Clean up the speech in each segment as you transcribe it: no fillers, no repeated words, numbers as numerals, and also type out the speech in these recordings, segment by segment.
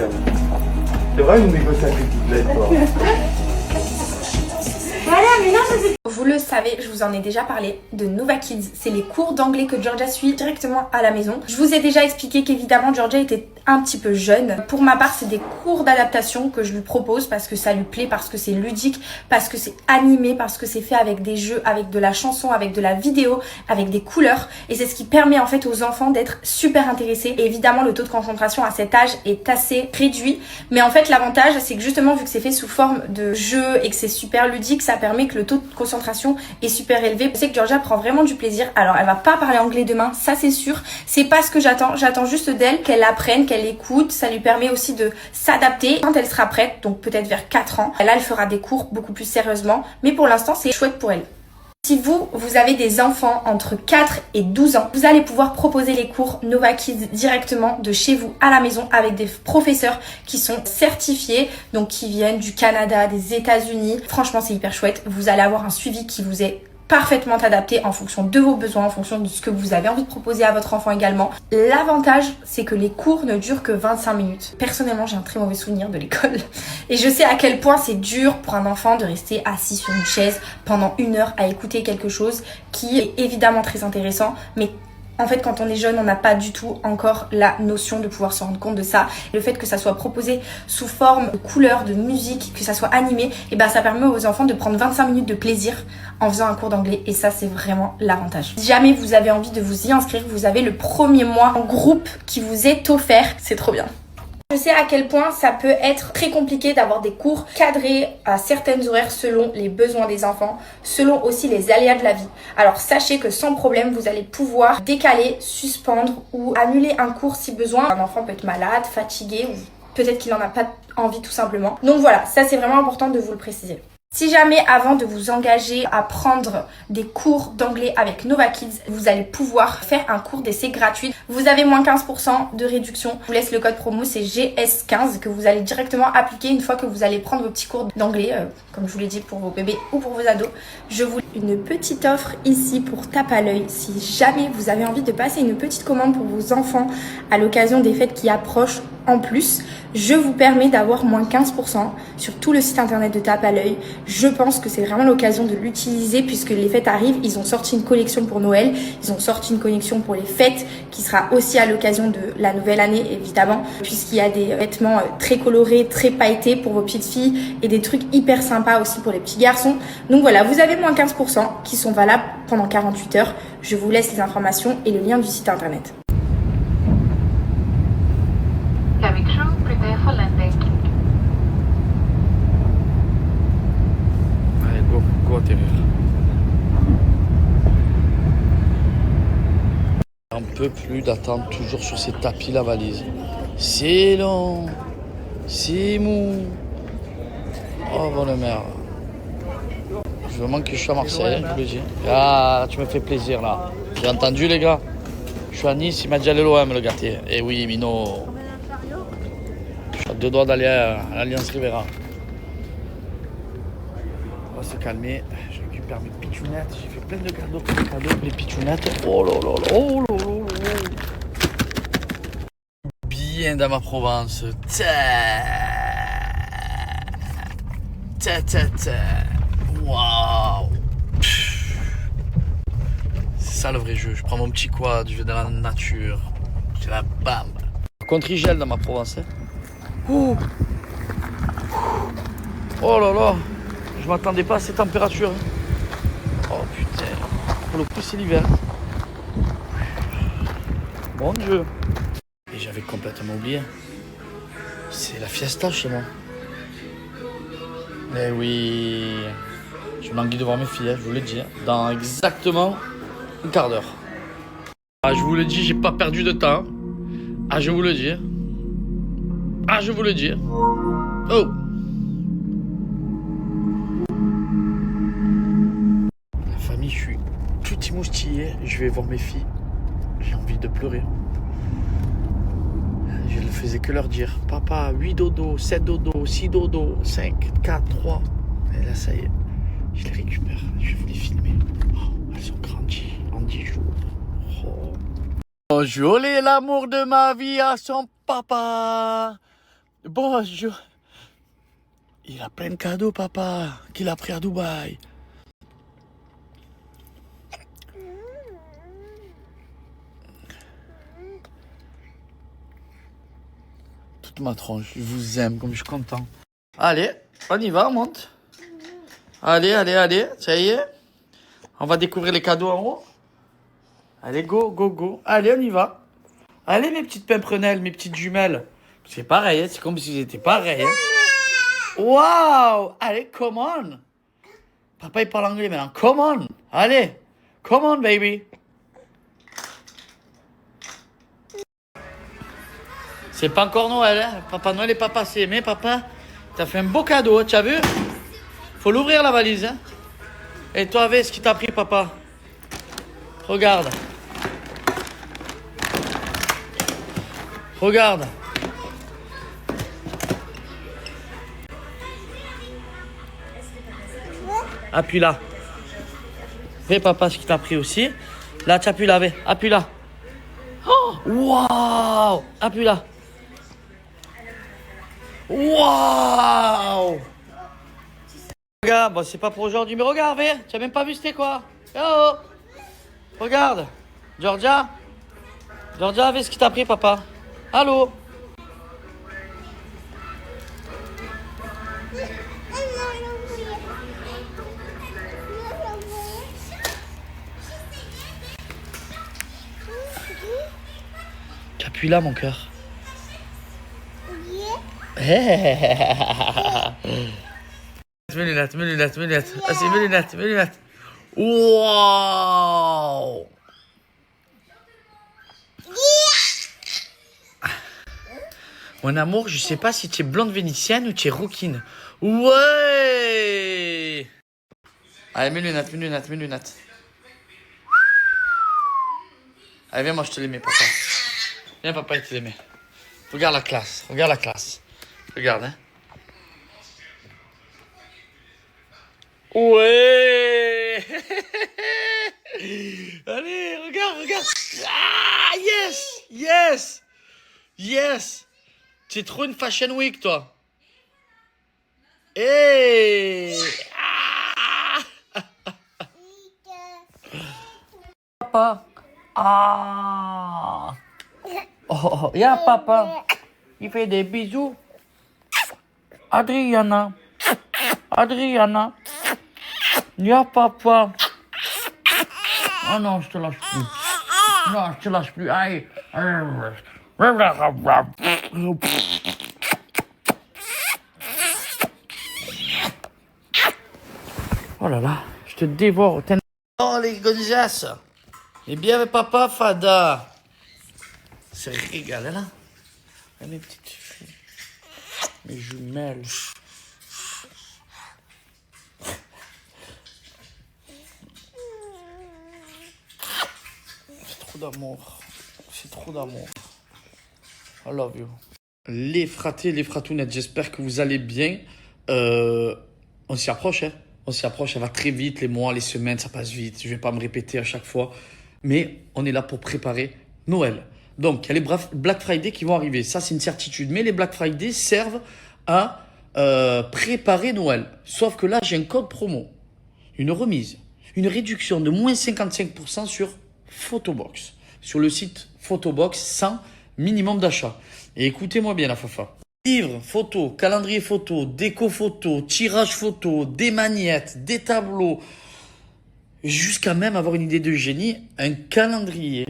négociateur. C'est vrai une négociatrice doublette, toi. Voilà, mais non, ça c'est... Vous le savez, je vous en ai déjà parlé de Nova Kids. C'est les cours d'anglais que Georgia suit directement à la maison. Je vous ai déjà expliqué qu'évidemment Georgia était un petit peu jeune. Pour ma part, c'est des cours d'adaptation que je lui propose parce que ça lui plaît, parce que c'est ludique, parce que c'est animé, parce que c'est fait avec des jeux, avec de la chanson, avec de la vidéo, avec des couleurs. Et c'est ce qui permet en fait aux enfants d'être super intéressés. Et évidemment, le taux de concentration à cet âge est assez réduit. Mais en fait, l'avantage, c'est que justement, vu que c'est fait sous forme de jeu et que c'est super ludique, ça permet que le taux de concentration est super élevé. Je sais que Georgia prend vraiment du plaisir. Alors, elle va pas parler anglais demain, ça c'est sûr. C'est pas ce que j'attends. J'attends juste d'elle qu'elle apprenne, qu'elle écoute. Ça lui permet aussi de s'adapter quand elle sera prête, donc peut-être vers 4 ans. Là, elle fera des cours beaucoup plus sérieusement. Mais pour l'instant, c'est chouette pour elle. Si vous avez des enfants entre 4 et 12 ans, vous allez pouvoir proposer les cours Nova Kids directement de chez vous à la maison avec des professeurs qui sont certifiés, donc qui viennent du Canada, des États-Unis. Franchement, c'est hyper chouette. Vous allez avoir un suivi qui vous est parfaitement adapté en fonction de vos besoins, en fonction de ce que vous avez envie de proposer à votre enfant également. L'avantage, c'est que les cours ne durent que 25 minutes. Personnellement, j'ai un très mauvais souvenir de l'école. Et je sais à quel point c'est dur pour un enfant de rester assis sur une chaise pendant 1 heure à écouter quelque chose qui est évidemment très intéressant, mais en fait, quand on est jeune, on n'a pas du tout encore la notion de pouvoir se rendre compte de ça. Le fait que ça soit proposé sous forme de couleurs, de musique, que ça soit animé, et ben ça permet aux enfants de prendre 25 minutes de plaisir en faisant un cours d'anglais. Et ça, c'est vraiment l'avantage. Si jamais vous avez envie de vous y inscrire, vous avez le premier mois en groupe qui vous est offert. C'est trop bien. Je sais à quel point ça peut être très compliqué d'avoir des cours cadrés à certaines horaires selon les besoins des enfants, selon aussi les aléas de la vie. Alors sachez que sans problème, vous allez pouvoir décaler, suspendre ou annuler un cours si besoin. Un enfant peut être malade, fatigué ou peut-être qu'il n'en a pas envie tout simplement. Donc voilà, ça c'est vraiment important de vous le préciser. Si jamais avant de vous engager à prendre des cours d'anglais avec Nova Kids, vous allez pouvoir faire un cours d'essai gratuit. Vous avez moins 15% de réduction. Je vous laisse le code promo, c'est GS15 que vous allez directement appliquer une fois que vous allez prendre vos petits cours d'anglais, comme je vous l'ai dit pour vos bébés ou pour vos ados. Je vous une petite offre ici pour tape à l'œil. Si jamais vous avez envie de passer une petite commande pour vos enfants à l'occasion des fêtes qui approchent en plus, je vous permets d'avoir moins 15% sur tout le site internet de Tape à l'œil. Je pense que c'est vraiment l'occasion de l'utiliser puisque les fêtes arrivent. Ils ont sorti une collection pour Noël, ils ont sorti une collection pour les fêtes qui sera aussi à l'occasion de la nouvelle année évidemment, puisqu'il y a des vêtements très colorés, très pailletés pour vos petites filles et des trucs hyper sympas aussi pour les petits garçons. Donc voilà, vous avez moins 15% qui sont valables pendant 48 heures. Je vous laisse les informations et le lien du site internet. Cabin crew, prepare for landing. Allez, go atterrir. J'en peux plus d'attendre toujours sur ces tapis la valise. C'est long, c'est mou. Oh bonne mère. Je veux vraiment que je suis à Marseille, je vous le dis. Ah, tu me fais plaisir là. J'ai entendu les gars. Je suis à Nice, il m'a dit aller l'OM le gâté. Eh oui, Mino. Je suis à 2 doigts d'aller à l'Alliance Riviera. On va se calmer. Je récupère mes pitchounettes. J'ai fait plein de cadeaux pour les pitchounettes. Oh là là là, oh là là là. Bien dans ma Provence. Waouh. C'est ça le vrai jeu. Je prends mon petit quad, je vais dans la nature. C'est la bam. Par contre, il gèle dans ma Provence. Hein. Ouh. Oh là là. Je m'attendais pas à ces températures. Oh putain. Pour le coup, c'est l'hiver. Mon Dieu. Et j'avais complètement oublié. C'est la fiesta chez moi. Eh oui. Je m'ennuie de voir mes filles, je vous le dis. Dans exactement un quart d'heure. Ah, je vous le dis, j'ai pas perdu de temps. Ah, je vous le dis. Ah, je vous le dis. Oh. La famille, je suis tout émoustillé. Je vais voir mes filles. J'ai envie de pleurer. Je ne faisais que leur dire papa, 8 dodo, 7 dodo, 6 dodo, 5, 4, 3. Et là, ça y est. Je les récupère. Je vais vous les filmer. Oh, elles sont grandies en 10 jours. Oh. Bonjour l'amour de ma vie à son papa. Bonjour. Il a plein de cadeaux, papa, qu'il a pris à Dubaï. Toute ma tronche, je vous aime comme je suis content. Allez, on y va, on monte. Allez, allez, allez, ça y est. On va découvrir les cadeaux en haut. Allez, go, go, go. Allez, on y va. Allez, mes petites pimprenelles, mes petites jumelles. C'est pareil, hein, c'est comme si c'était pareil. Hein. Waouh! Allez, come on! Papa, il parle anglais maintenant. Come on! Allez! Come on, baby! C'est pas encore Noël, hein? Papa Noël est pas passé. Mais papa, t'as fait un beau cadeau, tu as vu? Faut l'ouvrir la valise, hein? Et toi, avec ce qu'il t'a pris, papa? Regarde. Regarde. Appuie là. Fais papa ce qui t'a pris aussi. Là, tu appuies là, appuie là. Oh, waouh! Appuie là. Waouh! Regarde, bon, c'est pas pour aujourd'hui, mais regarde, tu as même pas vu c'était quoi? Oh! Regarde. Georgia. Georgia, fais ce qui t'a pris, papa. Allô? Tu appuies là, mon cœur. Mes lunettes, mes lunettes, mes lunettes. Ah, c'est mes lunettes, mes lunettes. Wow! Mon amour, je sais pas si tu es blonde vénitienne ou tu es rouquine. Ouais! Allez, mes lunettes, mes lunettes, mes lunettes. Allez, viens, moi je te les mets, papa. Viens, papa, il te les met. Regarde la classe, regarde la classe. Regarde, hein. Ouais! Allez, regarde, regarde. Ah, yes! Yes! Yes! Tu es trop une fashion week, toi. Hey! Ah! Papa. Ah! Oh, y'a papa. Il fait des bisous. Adriana. Adriana. Y'a papa. Oh non, je te lâche plus. Non, je te lâche plus. Aïe. Oh là là, je te dévore. Oh les gonzesses. Et bien avec papa, Fada. C'est régal, là. Ah, mes petites filles. Mes jumelles. C'est trop d'amour. C'est trop d'amour. I love you. Les fratés, les fratounettes, j'espère que vous allez bien. On s'y approche, hein. On s'y approche, ça va très vite, les mois, les semaines, ça passe vite. Je ne vais pas me répéter à chaque fois. Mais on est là pour préparer Noël. Donc, il y a les Black Friday qui vont arriver. Ça, c'est une certitude. Mais les Black Friday servent à préparer Noël. Sauf que là, j'ai un code promo, une remise, une réduction de moins 55% sur Photobox. Sur le site Photobox, sans minimum d'achat. Et écoutez-moi bien, la fafa. Livres, photos, calendrier photo, déco photo, tirage photo, des magnettes, des tableaux, jusqu'à même avoir une idée de génie, un calendrier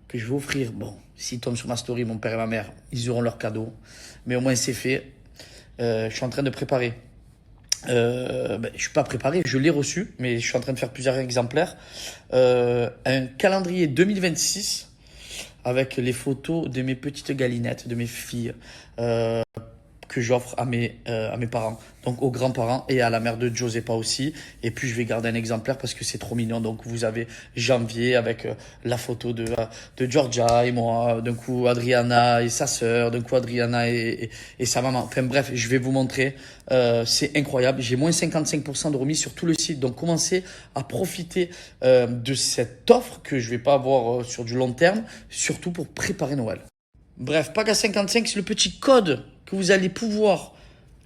que je vais offrir. Bon, s'ils tombent sur ma story, mon père et ma mère, ils auront leur cadeau. Mais au moins, c'est fait. Je suis en train de préparer. Je suis pas préparé, je l'ai reçu, mais je suis en train de faire plusieurs exemplaires. Un calendrier 2026 avec les photos de mes petites galinettes, de mes filles, que j'offre à mes parents, donc aux grands-parents et à la mère de Giuseppa aussi. Et puis je vais garder un exemplaire parce que c'est trop mignon. Donc vous avez janvier avec la photo de Georgia et moi, d'un coup Adriana et sa sœur, d'un coup Adriana et sa maman. Enfin bref, je vais vous montrer. C'est incroyable. J'ai moins 55% de remise sur tout le site. Donc commencez à profiter de cette offre que je vais pas avoir sur du long terme, surtout pour préparer Noël. Bref, PAGA55, c'est le petit code que vous allez pouvoir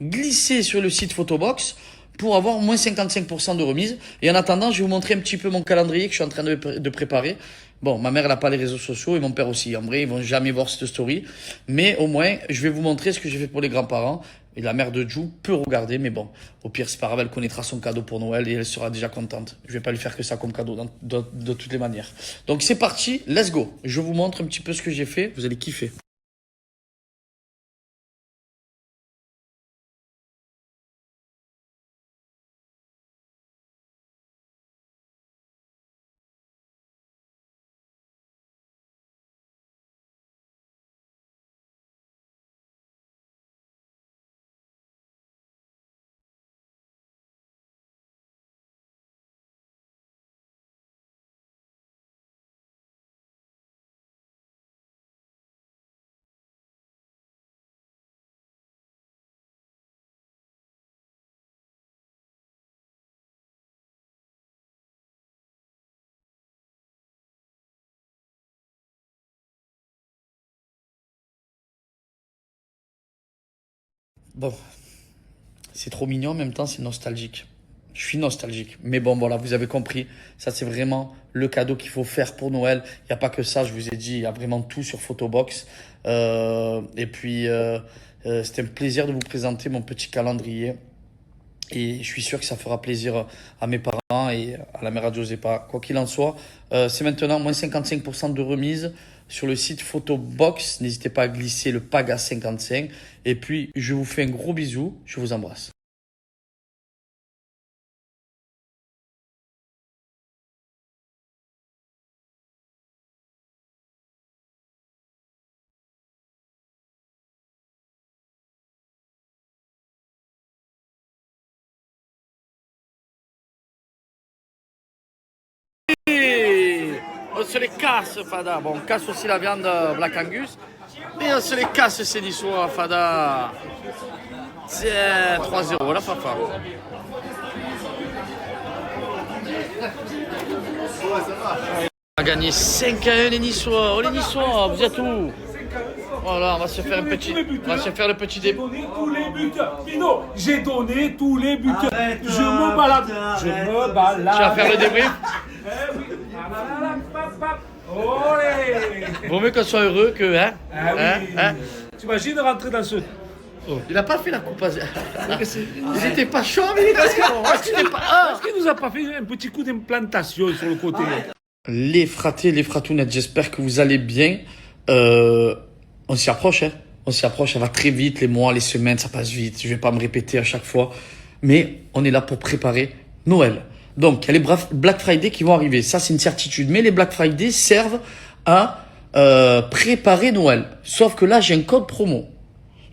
glisser sur le site Photobox pour avoir moins 55% de remise. Et en attendant, je vais vous montrer un petit peu mon calendrier que je suis en train de préparer. Bon, ma mère, elle n'a pas les réseaux sociaux et mon père aussi. En vrai, ils vont jamais voir cette story. Mais au moins, je vais vous montrer ce que j'ai fait pour les grands-parents. Et la mère de Jou peut regarder, mais bon, au pire, c'est pas grave, elle connaîtra son cadeau pour Noël et elle sera déjà contente. Je vais pas lui faire que ça comme cadeau de toutes les manières. Donc c'est parti, let's go. Je vous montre un petit peu ce que j'ai fait, vous allez kiffer. Bon, c'est trop mignon, en même temps c'est nostalgique. Je suis nostalgique. Mais bon, voilà, vous avez compris. Ça, c'est vraiment le cadeau qu'il faut faire pour Noël. Il n'y a pas que ça, je vous ai dit. Il y a vraiment tout sur Photobox. Et puis, c'était un plaisir de vous présenter mon petit calendrier. Et je suis sûr que ça fera plaisir à mes parents et à la mère à Giuseppa. Quoi qu'il en soit, c'est maintenant moins 55% de remise sur le site Photobox. N'hésitez pas à glisser le PAGA 55. Et puis, je vous fais un gros bisou. Je vous embrasse. On se les casse, Fada. Bon, on casse aussi la viande Black Angus. Et on se les casse ces niçois, Fada. Tiens, 3-0, la Fafa. On a gagné 5-1 les Niçois. Oh les Niçois, vous êtes où? Voilà, on va se faire un petit, on va se faire le petit débat. J'ai donné tous les buts. Pino, j'ai donné tous les buts. Je me balade. Je me balade. Tu vas faire le débrief? Eh oui. Olé. Vaut mieux qu'on soit heureux que, hein? Ah oui. Hein? T'imagines rentrer dans ce... Oh, il n'a pas fait la coupe à... Ils étaient pas chauds, mais parce Est-ce qu'il nous a pas fait un petit coup d'implantation sur le côté? Les fratés, les fratounettes, j'espère que vous allez bien. On s'y approche, hein. On s'y approche, ça va très vite, les mois, les semaines, ça passe vite. Je vais pas me répéter à chaque fois. Mais on est là pour préparer Noël. Donc, il y a les Black Friday qui vont arriver. Ça, c'est une certitude. Mais les Black Friday servent à préparer Noël. Sauf que là, j'ai un code promo,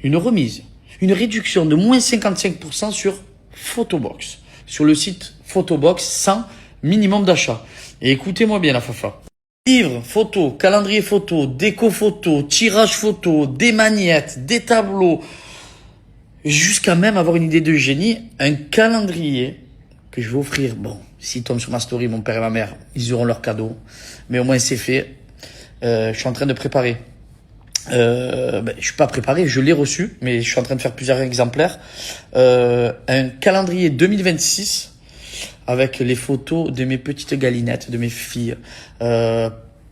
une remise, une réduction de moins 55% sur Photobox. Sur le site Photobox, sans minimum d'achat. Et écoutez-moi bien, la Fafa. Livres, photos, calendrier photo, déco photo, tirage photo, des magnettes, des tableaux, jusqu'à même avoir une idée de génie, un calendrier que je vais offrir. Bon, s'ils tombent sur ma story, mon père et ma mère, ils auront leur cadeau. Mais au moins, c'est fait. Je suis en train de préparer. Je suis pas préparé, je l'ai reçu, mais je suis en train de faire plusieurs exemplaires. Un calendrier 2026 avec les photos de mes petites galinettes, de mes filles,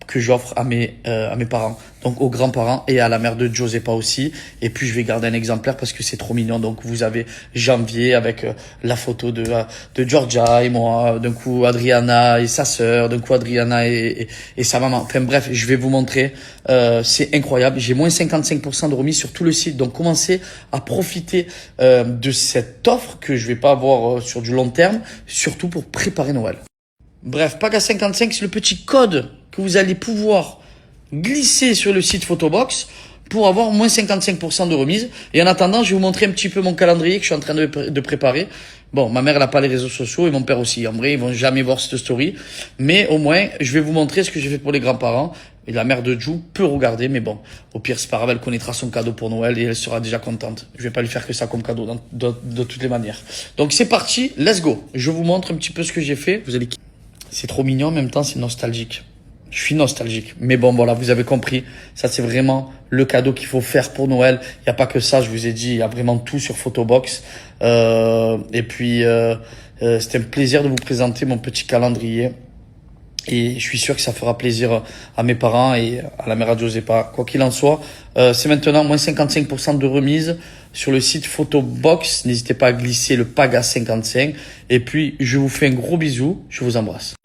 que j'offre à mes parents, donc aux grands-parents et à la mère de Giuseppa aussi. Et puis je vais garder un exemplaire parce que c'est trop mignon. Donc vous avez janvier avec la photo de Georgia et moi, d'un coup Adriana et sa sœur, d'un coup Adriana et sa maman. Enfin bref, je vais vous montrer. C'est incroyable. J'ai moins 55% de remise sur tout le site. Donc commencez à profiter de cette offre que je vais pas avoir sur du long terme, surtout pour préparer Noël. Bref, PAGA 55, c'est le petit code que vous allez pouvoir glisser sur le site Photobox pour avoir moins 55% de remise. Et en attendant, je vais vous montrer un petit peu mon calendrier que je suis en train de préparer. Bon, ma mère, elle n'a pas les réseaux sociaux et mon père aussi. En vrai, ils vont jamais voir cette story. Mais au moins, je vais vous montrer ce que j'ai fait pour les grands-parents. Et la mère de Jou peut regarder, mais bon, au pire, c'est pas grave, elle connaîtra son cadeau pour Noël et elle sera déjà contente. Je vais pas lui faire que ça comme cadeau de toutes les manières. Donc c'est parti, let's go. Je vous montre un petit peu ce que j'ai fait. Vous allez... C'est trop mignon, en même temps, c'est nostalgique. Je suis nostalgique. Mais bon, voilà, vous avez compris. Ça, c'est vraiment le cadeau qu'il faut faire pour Noël. Il n'y a pas que ça, je vous ai dit. Il y a vraiment tout sur Photobox. Et puis, c'était un plaisir de vous présenter mon petit calendrier. Et je suis sûr que ça fera plaisir à mes parents et à la mère Giuseppa. Quoi qu'il en soit, c'est maintenant moins 55% de remise sur le site Photobox. N'hésitez pas à glisser le PAGA55. Et puis, je vous fais un gros bisou. Je vous embrasse.